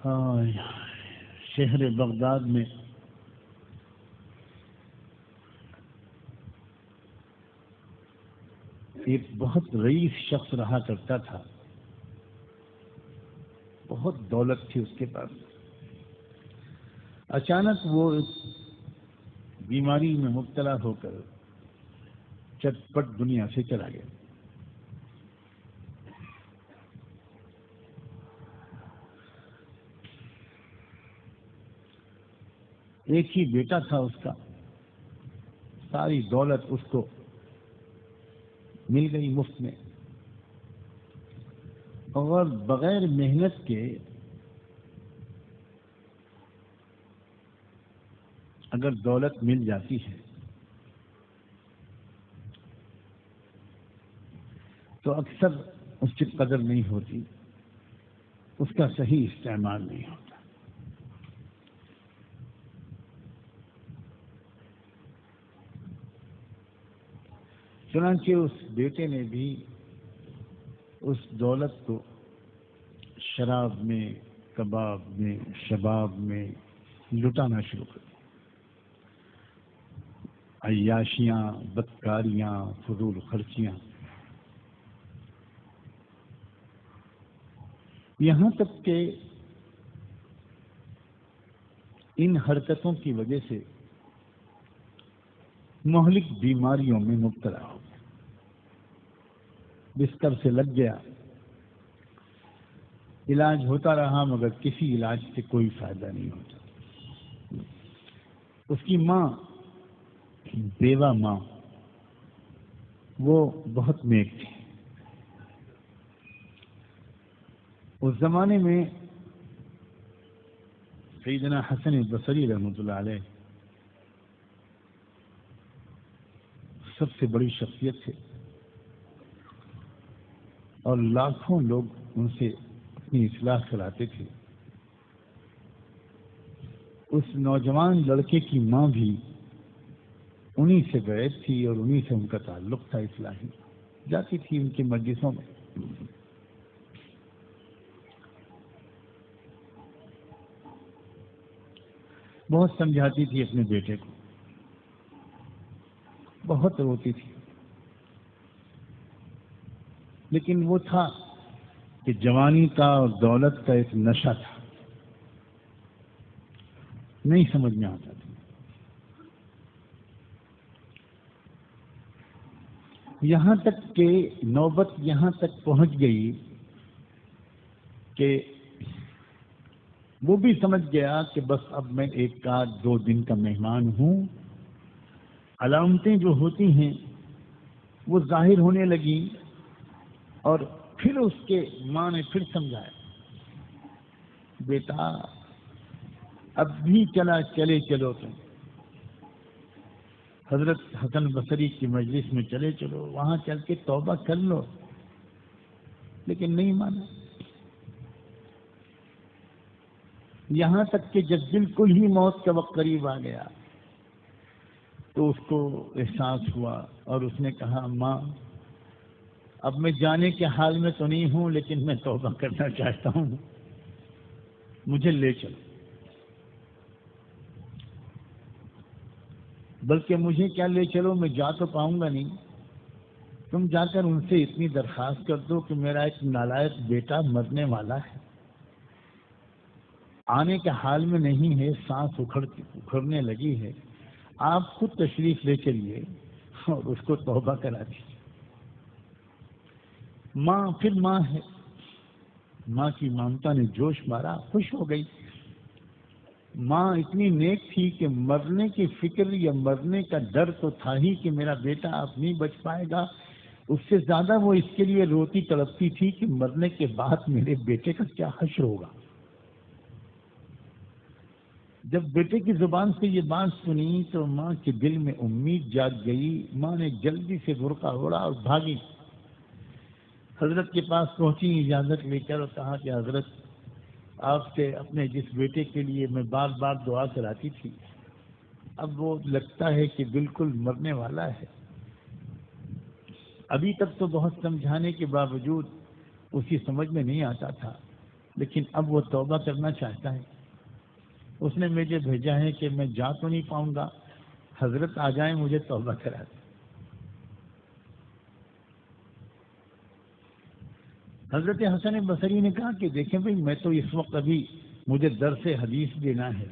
ہاں، شہر بغداد میں ایک بہت رئیس شخص رہا کرتا تھا، بہت دولت تھی اس کے پاس۔ اچانک وہ بیماری میں مبتلا ہو کر چٹپٹ دنیا سے چلا گیا۔ ایک ہی بیٹا تھا اس کا، ساری دولت اس کو مل گئی مفت میں، اور بغیر محنت کے اگر دولت مل جاتی ہے تو اکثر اس کی قدر نہیں ہوتی، اس کا صحیح استعمال نہیں ہوتا۔ چنانچہ اس بیٹے نے بھی اس دولت کو شراب میں، کباب میں، شباب میں لٹانا شروع کر دیا۔ عیاشیاں، بدکاریاں، فضول خرچیاں، یہاں تک کہ ان حرکتوں کی وجہ سے مہلک بیماریوں میں مبتلا ہو گیا، بستر سے لگ گیا، علاج ہوتا رہا مگر کسی علاج سے کوئی فائدہ نہیں ہوتا۔ اس کی ماں، بیوہ ماں، وہ بہت نیک تھی۔ اس زمانے میں سیدنا حسن بصری رحمۃ اللہ علیہ سب سے بڑی شخصیت تھے، اور لاکھوں لوگ ان سے اپنی اصلاح کراتے تھے۔ اس نوجوان لڑکے کی ماں بھی انہی سے بیعت تھی اور انہی سے ان کا تعلق تھا اصلاحی، جاتی تھی ان کی مجلسوں میں۔ بہت سمجھاتی تھی اپنے بیٹے کو، بہت روتی تھی، لیکن وہ تھا کہ جوانی کا اور دولت کا ایک نشہ تھا، نہیں سمجھ میں آتا تھا۔ یہاں تک کہ نوبت یہاں تک پہنچ گئی کہ وہ بھی سمجھ گیا کہ بس اب میں ایک آدھ دو دن کا مہمان ہوں۔ علامتیں جو ہوتی ہیں وہ ظاہر ہونے لگی، اور پھر اس کے ماں نے پھر سمجھایا، بیٹا اب بھی چلے چلو، تم حضرت حسن بصری کی مجلس میں چلے چلو، وہاں چل کے توبہ کر لو، لیکن نہیں مانا۔ یہاں تک کہ جب بالکل ہی موت کا وقت قریب آ گیا تو اس کو احساس ہوا، اور اس نے کہا، ماں اب میں جانے کے حال میں تو نہیں ہوں، لیکن میں توبہ کرنا چاہتا ہوں، مجھے لے چلو۔ بلکہ مجھے کیا لے چلو، میں جا تو پاؤں گا نہیں، تم جا کر ان سے اتنی درخواست کر دو کہ میرا ایک نالائق بیٹا مرنے والا ہے، آنے کے حال میں نہیں ہے، سانس اکھڑنے لگی ہے، آپ خود تشریف لے چلیے اور اس کو توبہ کرا دیجیے۔ ماں پھر ماں ہے، ماں کی ممتا نے جوش مارا، خوش ہو گئی۔ ماں اتنی نیک تھی کہ مرنے کی فکر یا مرنے کا ڈر تو تھا ہی کہ میرا بیٹا اب نہیں بچ پائے گا، اس سے زیادہ وہ اس کے لیے روتی تڑپتی تھی کہ مرنے کے بعد میرے بیٹے کا کیا حشر ہوگا۔ جب بیٹے کی زبان سے یہ بات سنی تو ماں کے دل میں امید جاگ گئی۔ ماں نے جلدی سے برقع اوڑھا اور بھاگی، حضرت کے پاس پہنچی اجازت لے کر، اور کہا کہ حضرت آپ سے اپنے جس بیٹے کے لیے میں بار بار دعا کراتی تھی، اب وہ لگتا ہے کہ بالکل مرنے والا ہے۔ ابھی تک تو بہت سمجھانے کے باوجود اسی سمجھ میں نہیں آتا تھا، لیکن اب وہ توبہ کرنا چاہتا ہے. اس نے مجھے بھیجا ہے کہ میں جا تو نہیں پاؤں گا، حضرت آ جائیں مجھے توبہ کرا دیں. حضرت حسن بصری نے کہا کہ دیکھیں بھائی، میں تو اس وقت ابھی مجھے درس حدیث دینا ہے،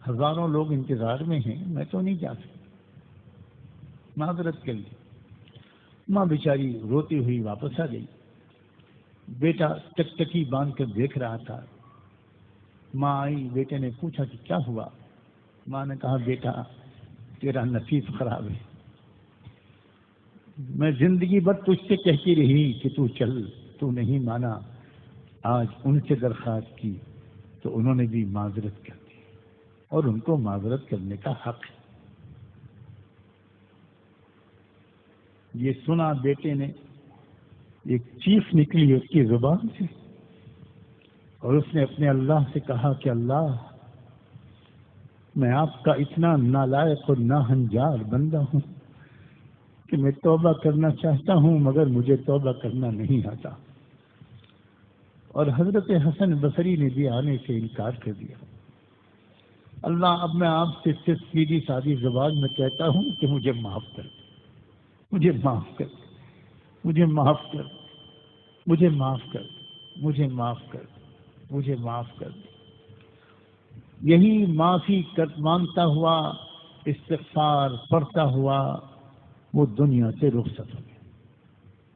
ہزاروں لوگ انتظار میں ہیں، میں تو نہیں جا سکتا. معذرت کر لی. ماں بیچاری روتی ہوئی واپس آ گئی. بیٹا ٹکٹکی باندھ کر دیکھ رہا تھا. ماں آئی، بیٹے نے پوچھا کہ کیا ہوا؟ ماں نے کہا بیٹا تیرا نصیب خراب ہے، میں زندگی بھر تجھ سے کہتی رہی کہ تو چل، تو نہیں مانا. آج ان سے درخواست کی تو انہوں نے بھی معذرت کر دی، اور ان کو معذرت کرنے کا حق ہے. یہ سنا بیٹے نے، ایک چیخ نکلی اس کی زبان سے، اور اس نے اپنے اللہ سے کہا کہ اللہ، میں آپ کا اتنا نالائق اور ناہنجار بندہ ہوں کہ میں توبہ کرنا چاہتا ہوں مگر مجھے توبہ کرنا نہیں آتا. اور حضرت حسن بصری نے بھی آنے سے انکار کر دیا. اللہ، اب میں آپ سے صرف سیدھی سادی زبان میں کہتا ہوں کہ مجھے معاف کر، مجھے معاف کر، مجھے معاف کر، مجھے معاف کر، مجھے معاف کر، مجھے معاف کر. یہی معافی مانگتا ہوا، استغفار پڑھتا ہوا وہ دنیا سے رخصت ہو گیا،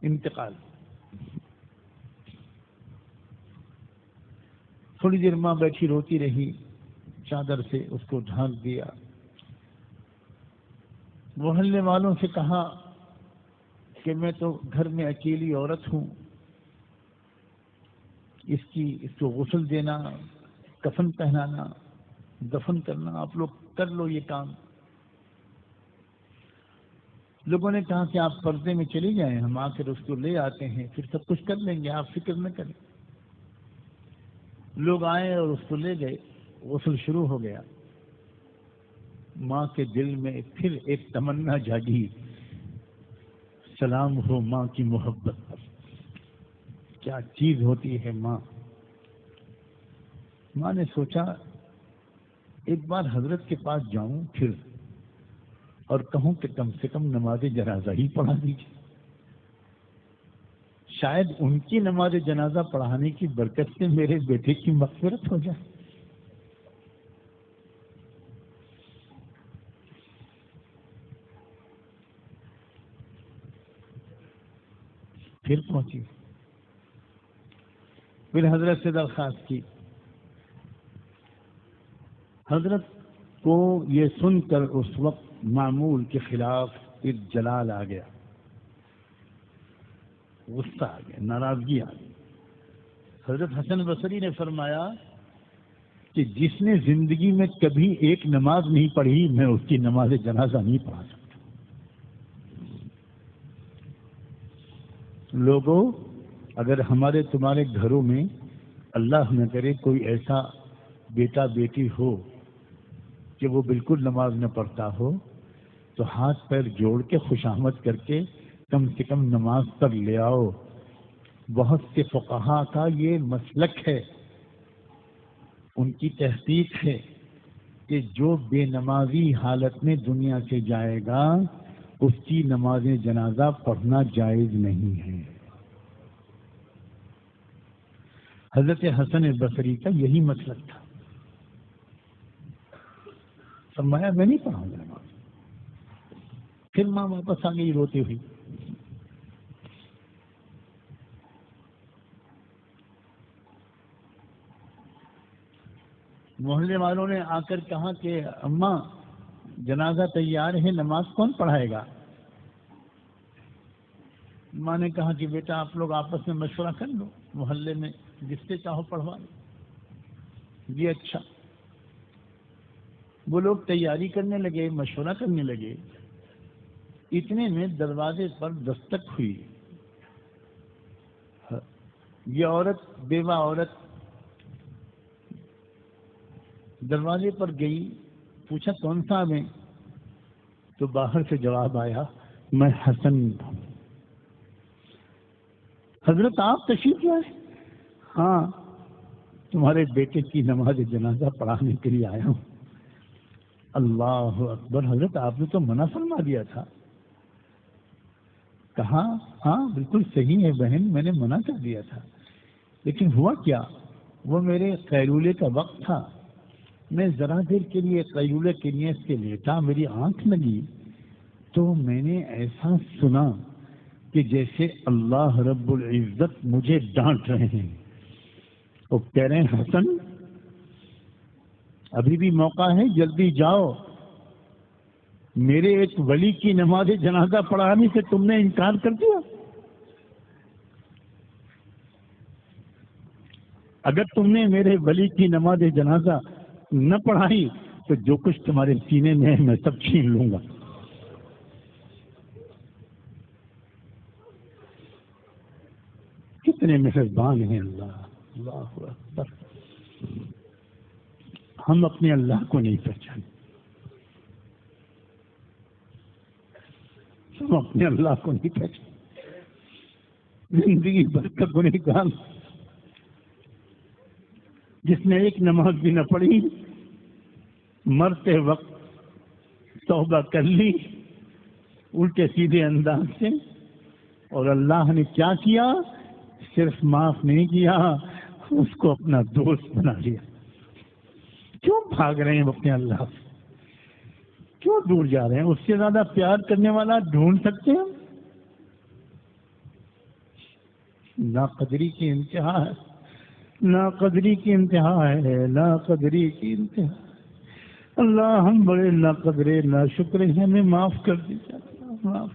انتقال. تھوڑی دیر ماں بیٹھی روتی رہی، چادر سے اس کو ڈھانک دیا. محلے والوں سے کہا کہ میں تو گھر میں اکیلی عورت ہوں، اس کو غسل دینا، کفن پہنانا، دفن کرنا، آپ لوگ کر لو یہ کام. لوگوں نے کہا کہ آپ پردے میں چلی جائیں، ہم آ کر اس کو لے آتے ہیں، پھر سب کچھ کر لیں گے، آپ فکر نہ کریں. لوگ آئے اور اس کو لے گئے. غسل شروع ہو گیا. ماں کے دل میں پھر ایک تمنا جاگی، سلام ہو ماں کی محبت پر. کیا چیز ہوتی ہے ماں. ماں نے سوچا ایک بار حضرت کے پاس جاؤں پھر، اور کہوں کہ کم سے کم نماز جنازہ ہی پڑھا دیجیے، شاید ان کی نماز جنازہ پڑھانے کی برکت سے میرے بیٹے کی مغفرت ہو جائے. پھر پہنچی، پھر حضرت سے درخواست کی. حضرت کو یہ سن کر اس وقت معمول کے خلاف ایک جلال آ گیا، غصہ آ گیا، ناراضگی آ گئی. حضرت حسن بصری نے فرمایا کہ جس نے زندگی میں کبھی ایک نماز نہیں پڑھی، میں اس کی نماز جنازہ نہیں پڑھا سکتا. لوگوں، اگر ہمارے تمہارے گھروں میں اللہ نہ کرے کوئی ایسا بیٹا بیٹی ہو کہ وہ بالکل نماز نہ پڑھتا ہو، تو ہاتھ پیر جوڑ کے خوشامد کر کے کم سے کم نماز پر لے آؤ. بہت سے فقہا کا یہ مسلک ہے، ان کی تحقیق ہے کہ جو بے نمازی حالت میں دنیا سے جائے گا اس کی نماز جنازہ پڑھنا جائز نہیں ہے. حضرت حسن بصری کا یہی مسلک تھا. فرمایا میں نہیں پڑھاؤں گا نماز. پھر ماں واپس آ گئی روتی ہوئی. محلے والوں نے آ کر کہا کہ اماں جنازہ تیار ہے، نماز کون پڑھائے گا؟ ماں نے کہا کہ بیٹا آپ لوگ آپس میں مشورہ کر لو، محلے میں جس سے چاہو پڑھوا لو. جی اچھا. وہ لوگ تیاری کرنے لگے، مشورہ کرنے لگے. اتنے میں دروازے پر دستک ہوئی. یہ عورت، بیوہ عورت، دروازے پر گئی. پوچھا کون سا میں؟ تو باہر سے جواب آیا میں حسن ہوں. حضرت آپ تشریف لائے؟ ہاں. تمہارے بیٹے کی نماز جنازہ پڑھانے کے لیے آیا ہوں۔ اللہ اکبر، حضرت آپ نے تو منع فرما دیا تھا۔ کہا ہاں بالکل صحیح ہے بہن، میں نے منع کر دیا تھا، لیکن ہوا کیا، وہ میرے قیلولے کا وقت تھا، میں ذرا دیر کے لیے قیلولے کے نیت سے لیٹا، میری آنکھ لگی تو میں نے ایسا سنا کہ جیسے اللہ رب العزت مجھے ڈانٹ رہے ہیں۔ وہ کہہ رہے ہیں حسن ابھی بھی موقع ہے، جلدی جاؤ، میرے ایک ولی کی نماز جنازہ پڑھانے سے تم نے انکار کر دیا۔ اگر تم نے میرے ولی کی نماز جنازہ نہ پڑھائی تو جو کچھ تمہارے سینے میں ہے میں سب چھین لوں گا۔ کتنے مہربان ہیں اللہ، اللہ اکبر۔ ہم اپنے اللہ کو نہیں پہچانتے، ہم اپنے اللہ کو نہیں پہچانتے۔ زندگی بھر کا گنہگار جس نے ایک نماز بھی نہ پڑھی، مرتے وقت توبہ کر لی الٹے سیدھے انداز سے، اور اللہ نے کیا کیا، صرف معاف نہیں کیا، اس کو اپنا دوست بنا لیا۔ کیوں بھاگ رہے ہیں اپنے اللہ سے؟ کیوں دور جا رہے ہیں؟ اس سے زیادہ پیار کرنے والا ڈھونڈ سکتے ہیں؟ ناقدری کی انتہا ہے، ناقدری کی انتہا ہے، ناقدری کی انتہا۔ اللہ ہم بڑے ناقدرے ناشکرے ہیں، ہمیں معاف کر دیجیے، معاف